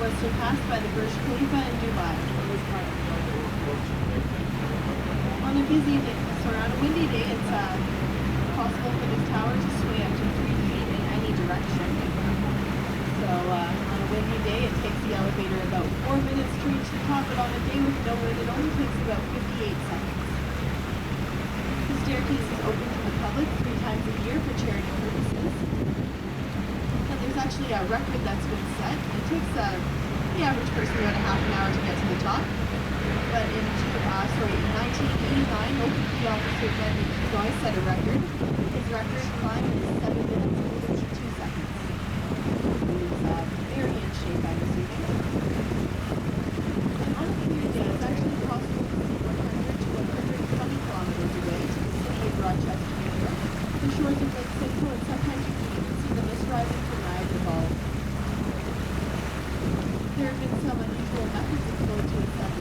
was surpassed by the Burj Khalifa in Dubai. On a busy day, on a windy day, it's possible for this tower to sway up to 3 feet in any direction. So on a windy day, it takes the elevator about 4 minutes to reach the top, but on a day with no wind, it only takes about 58 seconds. The staircase is open to the public 3 times a year for charity purposes. And there's actually a record that's been set. It takes the average person about a half an hour to get to the top. But in 1989, local key officer Randy Joy set a record. His record climb is 7 minutes and 52 seconds. He was very in shape, I'm assuming. And on a clear day, it's actually possible to see 100 to 120 kilometers away to the city of Rochester, New York, the shores of Lake Simcoe, and sometimes you can even see the mist rising from Niagara Falls. There have been some